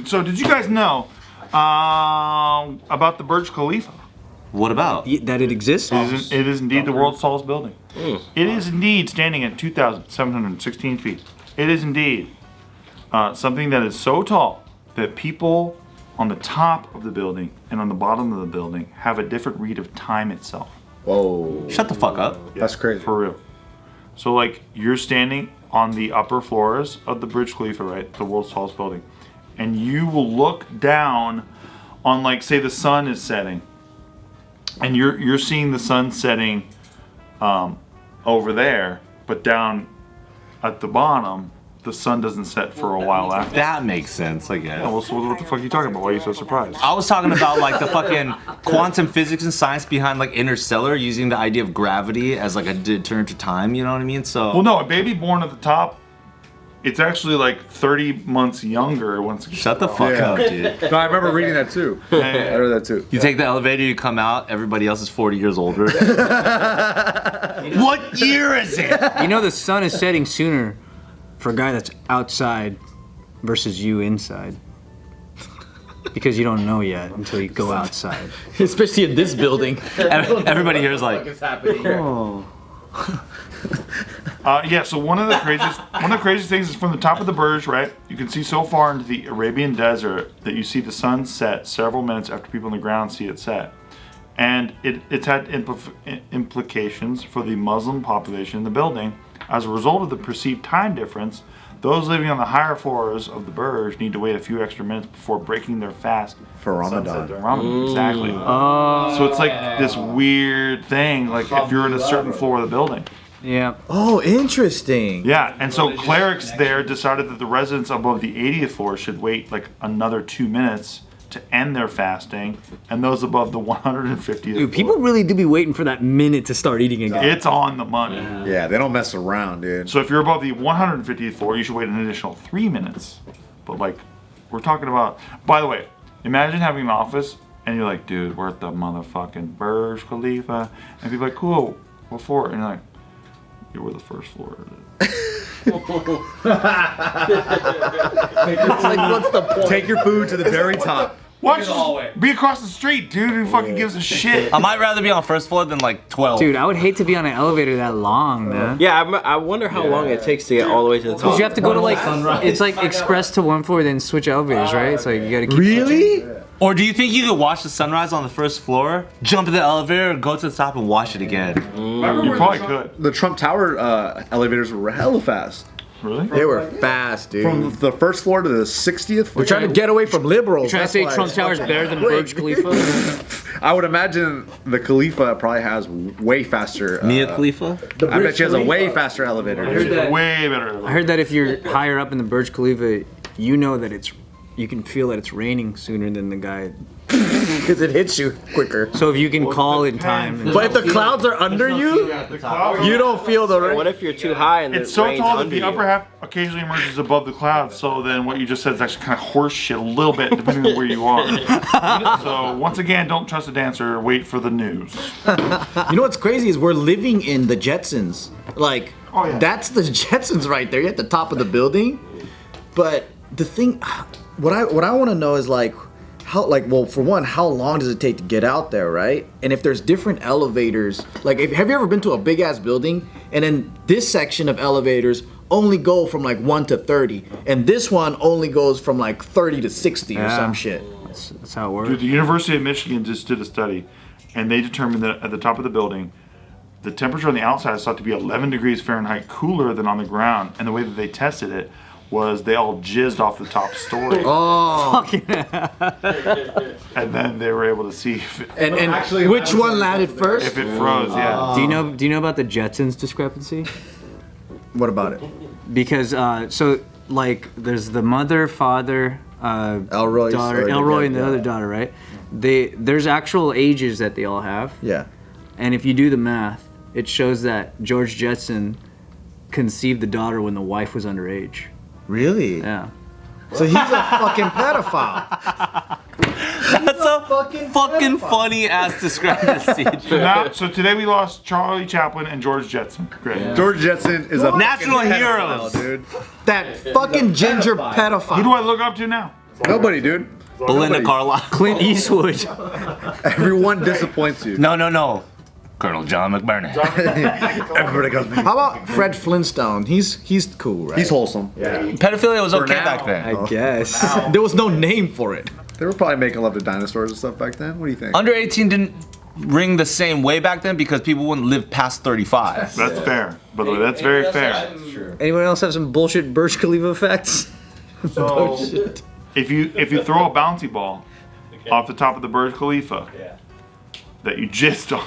So did you guys know about the Burj Khalifa? What about? That it exists? It is indeed the world's tallest building. It is indeed standing at 2,716 feet. It is indeed something that is so tall that people on the top of the building and on the bottom of the building have a different read of time itself. Whoa. Shut the fuck up. Yeah, That's crazy. For real. So like you're standing on the upper floors of the Burj Khalifa, right? The world's tallest building. And you will look down on, like, say the sun is setting. And you're seeing the sun setting over there, but down at the bottom, the sun doesn't set for a while after. That makes sense, I guess. Yeah, well, so what the fuck are you talking about? Why are you so surprised? I was talking about like the fucking quantum physics and science behind like Interstellar, using the idea of gravity as like a deterrent to time, you know what I mean? So Well, no, a baby born at the top, it's actually like 30 months younger once it gets shut the fuck Yeah. up, dude. No, I remember reading that too. I read that too. You take the elevator, you come out, everybody else is 40 years older. What year is it? You know the sun is setting sooner for a guy that's outside versus you inside. Because you don't know yet until you go outside. Especially in this building. Everybody here is like, What's happening here? Yeah, so one of the craziest things is from the top of the Burj, right? You can see so far into the Arabian desert that you see the sun set several minutes after people on the ground see it set. And it's had implications for the Muslim population in the building. As a result of the perceived time difference, those living on the higher floors of the Burj need to wait a few extra minutes before breaking their fast For Ramadan. during Ramadan. Exactly. So it's like this weird thing, like if you're in a certain floor of the building. Yeah. Oh, interesting. Yeah, and so clerics there decided that the residents above the 80th floor should wait like another 2 minutes to end their fasting, and those above the 150th Dude, floor. people really do be waiting for that minute to start eating again. It's on the money. Yeah, they don't mess around, dude. So if you're above the 150th floor, you should wait an additional 3 minutes. But like, we're talking about, by the way, imagine having an office and you're like, dude, we're at the motherfucking Burj Khalifa. And people are like, cool, what floor? And you're like, you were the first floor. It's like, what's the point? Take your food to the very top. Watch this, be across the street, dude. Who fucking gives a shit? I might rather be on first floor than like 12. Dude, I would hate to be on an elevator that long, man. Yeah, I wonder how long it takes to get all the way to the top. Because you have to go to like, it's like express to one floor, then switch elevators, right? It's like you gotta keep Really? Or do you think you could watch the sunrise on the first floor, jump in the elevator, go to the top and watch it again? You probably could. The Trump Tower elevators were hella fast. Really? They were fast, dude. From the first floor to the 60th floor. We're trying to get away from liberals. Trying to that's say why Trump it's Tower's fucking better than quick. Burj Khalifa? I would imagine the Khalifa probably has way faster. Mia Khalifa? I bet she has a way faster elevator. dude. Way better. I heard that if you're higher up in the Burj Khalifa, you know that you can feel that it's raining sooner than the guy. Because it hits you quicker. So if you can call in time. But if the clouds are under you, you don't feel the rain. What if you're too high and It's the so rain's tall that under the you? upper half occasionally emerges above the clouds. So then what you just said is actually kind of horse shit a little bit, depending on where you are. So once again, don't trust a dancer. Wait for the news. You know what's crazy is we're living in the Jetsons. Like, Oh, yeah. that's the Jetsons right there. You're at the top of the building. But the thing, what I want to know is like, how, like, well, for one, how long does it take to get out there, right? And if there's different elevators, like, have you ever been to a big ass building and then this section of elevators only go from like 1 to 30, and this one only goes from like 30 to 60 or some shit? That's how it works. Dude, the University of Michigan just did a study, and they determined that at the top of the building, the temperature on the outside is thought to be 11 degrees Fahrenheit cooler than on the ground. And the way that they tested it was they all jizzed off the top story. Oh, And then they were able to see if it, and which one landed first? if it froze. Yeah. Do you know about the Jetsons discrepancy? What about it? Because so like there's the mother, father, Elroy's daughter, or Elroy the- and the yeah. other daughter, right? There's actual ages that they all have, Yeah. and if you do the math, it shows that George Jetson conceived the daughter when the wife was underage. Really? Yeah. So he's a fucking pedophile. That's a fucking funny ass discrepancy. So today we lost Charlie Chaplin and George Jetson. Great. George Jetson is a National fucking heroes. pedophile, dude. That fucking ginger Who do pedophile. I look up to now? Nobody, dude. Belinda Nobody. Carlisle. Clint Eastwood. Everyone disappoints you. No. Colonel John McBurney. Everybody goes. How about Fred Flintstone? He's cool, right? He's wholesome. Pedophilia was okay now. back then. I guess. There was no name for it. They were probably making love to dinosaurs and stuff back then. What do you think? Under 18 didn't ring the same way back then because people wouldn't live past 35. That's fair. By the way, that's very fair. Anyone else have some bullshit Burj Khalifa facts? So, if you throw a bouncy ball off the top of the Burj Khalifa that you jizzed on,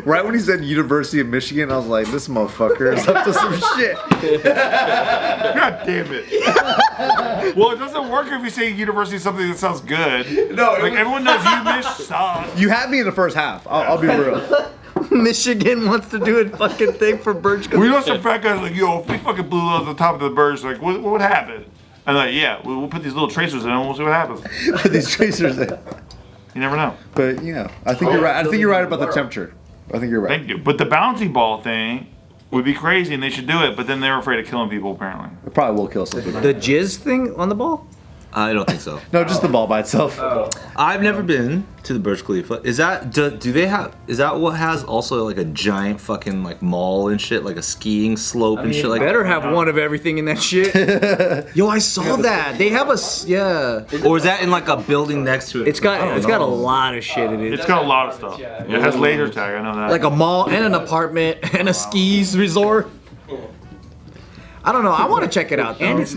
Right when he said University of Michigan, I was like, this motherfucker is up to some shit. God damn it. Well, it doesn't work if you say university is something that sounds good. No, Like, everyone knows UMich sucks. You had me in the first half. I'll be real. Michigan wants to do a fucking thing for Burj Khalifa. We know some fat guys like, yo, if we fucking blew up the top of the Burj, like, what would happen? And like, yeah, we'll put these little tracers in and we'll see what happens. Put these tracers in. You never know. But yeah, I think you're right. I think you're right about the temperature. I think you're right. Thank you. But the bouncy ball thing would be crazy and they should do it, but then they're afraid of killing people apparently. It probably will kill some people. The jizz thing on the ball? I don't think so. No, just the ball by itself. I've never been to the Burj Khalifa. Is that do they have? Is that what has also like a giant fucking like mall and shit, like a skiing slope and shit like? Better have one of everything in that shit. Yo, I saw that. They have yeah. Or is that in like a building next to it? It's got a lot of shit in it. It's got a lot of stuff. It has laser tag, I know that. Like a mall and an apartment and a skis resort. I don't know. I want to check it out. And it's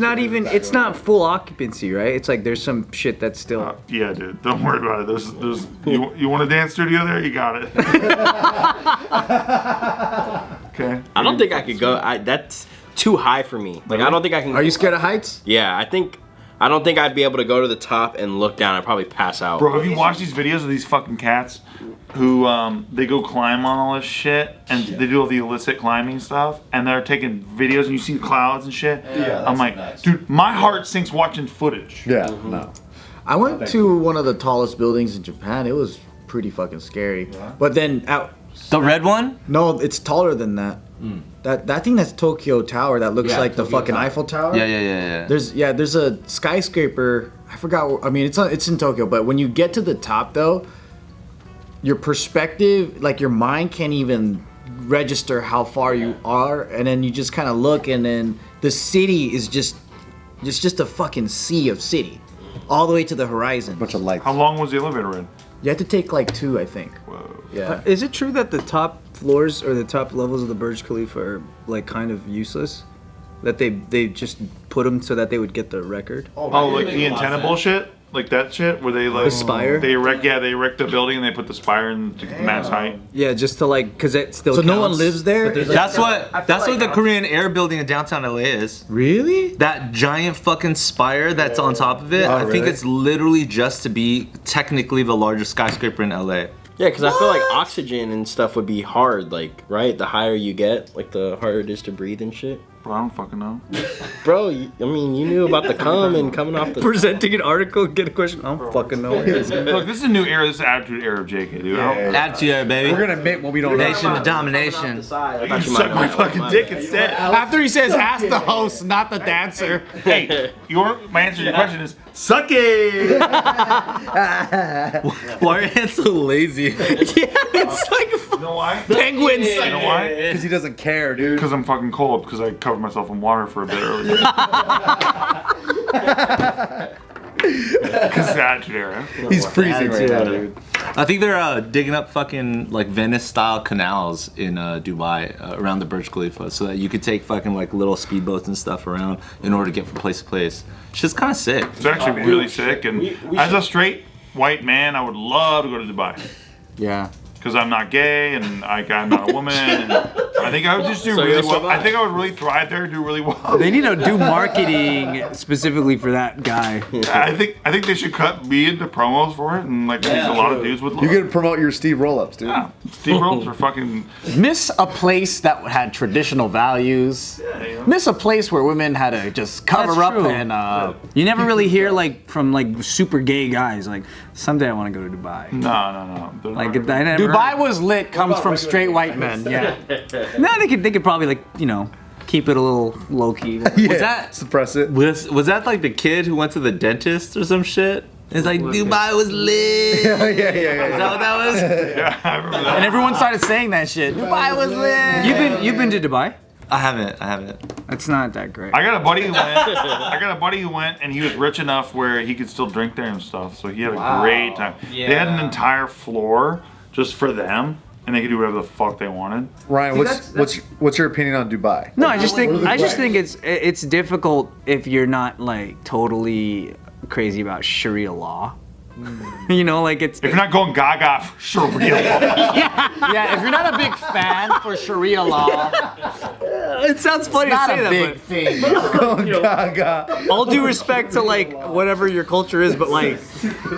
not full occupancy, right? It's like there's some shit that's still. Yeah, dude. Don't worry about it. There's you want a dance studio there? You got it. Okay. I don't think I could go. That's too high for me. Like I don't think I can. Are you scared of heights? Yeah, I don't think I'd be able to go to the top and look down. I'd probably pass out. Bro, have you watched these videos of these fucking cats who they go climb on all this shit and they do all the illicit climbing stuff and they're taking videos and you see clouds and shit? Yeah, I'm like, dude, my heart sinks watching footage. Yeah, no. I went to one of the tallest buildings in Japan. It was pretty fucking scary. But then the red one? no, it's taller than that. That thing that's Tokyo Tower that looks like the fucking Eiffel Tower. Yeah. There's a skyscraper. I forgot. I mean, it's in Tokyo, but when you get to the top though, your perspective, like your mind can't even register how far you are, and then you just kind of look, and then the city is just a fucking sea of city, all the way to the horizon. Bunch of lights. How long was the elevator ride? You have to take like 2, I think. Whoa. Yeah. Is it true that the top floors or the top levels of the Burj Khalifa are like kind of useless? That they just put them so that they would get the record? Oh, like the antenna bullshit? Like that shit where they like The spire? They erect the building and they put the spire in to max height. Yeah, just to like, cause it still. So counts. no one lives there? That's what the Korean Air building in downtown LA is. Really? That giant fucking spire that's on top of it. I think really? it's literally just to be technically the largest skyscraper in LA. Yeah, because I feel like oxygen and stuff would be hard. Like, right? The higher you get, like the harder it is to breathe and shit. Bro, I don't fucking know. Bro, I mean, you knew about the cum and coming off the. Presenting an article, get a question. I don't fucking know. Look, this is a new era. This is attitude era of JK, dude. Attitude era, baby. We're gonna admit what we don't know. Nation to domination. You suck my fucking dick instead. After he says, ask the host, not the dancer. Hey, my answer to your question is suck it. Why are your hands so lazy? It's like You know why? penguins. You know why? Because he doesn't care, dude. Because I'm fucking cold. Because I covered myself in water for a bit earlier. Because the attitude era. He's freezing right now, dude. I think they're digging up fucking like Venice-style canals in Dubai around the Burj Khalifa, so that you could take fucking like little speedboats and stuff around in order to get from place to place. Shit's kind of sick. It's actually really sick. And as a straight white man, I would love to go to Dubai. Yeah. Because I'm not gay and I'm not a woman. And I think I would just do really well. I think I would really thrive there, do really well. They need to do marketing specifically for that guy. I think they should cut me into promos for it, and like a lot of dudes would love. You can promote your Steve roll-ups, dude. Yeah, Steve Rolls are fucking. Miss a place that had traditional values. Miss a place where women had to just cover That's up true. and You never really hear like from like super gay guys like someday I want to go to Dubai. No. They're Like not- I never. Dubai was lit comes from straight white men. Yeah. No, they could probably like keep it a little low key. Yeah, Was that- suppress it? Was that like the kid who went to the dentist or some shit? It's like Dubai was lit. Yeah. Is that what that was? Yeah, I remember that. And everyone started saying that shit. Dubai was lit. You've been to Dubai? I haven't. It's not that great. I got a buddy who went, and he was rich enough where he could still drink there and stuff. So he had a great time. They had an entire floor just for them, and they could do whatever the fuck they wanted. Ryan, what's your opinion on Dubai? No, I just think it's difficult if you're not like totally crazy about Sharia law. You know, like it's. If you're not going gaga for Sharia law. Yeah, if you're not a big fan for Sharia law, It sounds funny to not say a that, big but thing. Oh, Gaga. all due respect to like whatever your culture is, but like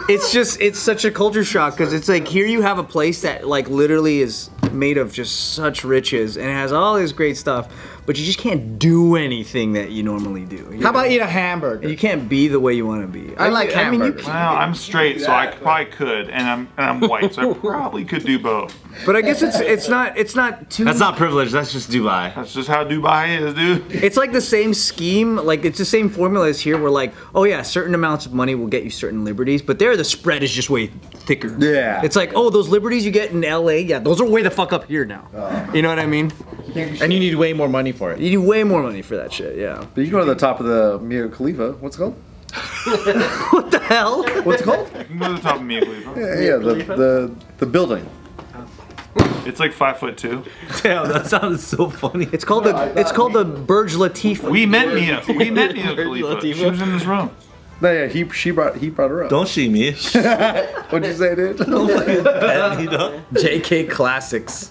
it's such a culture shock because it's like here you have a place that like literally is made of just such riches and it has all this great stuff, but you just can't do anything that you normally do. How about eat a hamburger? You can't be the way you want to be. I like hamburgers. Well, I'm straight, so I probably could, and I'm white, so I probably could do both. But I guess it's not too. That's not privilege. That's just Dubai. That's just how Dubai is, dude. It's like the same scheme, like it's the same formula as here. Where like, oh yeah, certain amounts of money will get you certain liberties, but there the spread is just way thicker. Yeah. It's like, oh, those liberties you get in LA, yeah, those are way the fuck up here now. You know what I mean? And you need way more money for it. You need way more money for that shit. Yeah. But you go to the top of the Mia Khalifa. What's it called? What the hell? What's it called? You can go to the top of Mia Khalifa. Yeah, the building. It's like 5'2". Damn, that sounded so funny. It's called the Burj Khalifa. We met Mia Khalifa. She was in this room. No, yeah, he brought her up. Don't she me. What'd you say, dude? Don't fucking pet me, dog. JK Classics.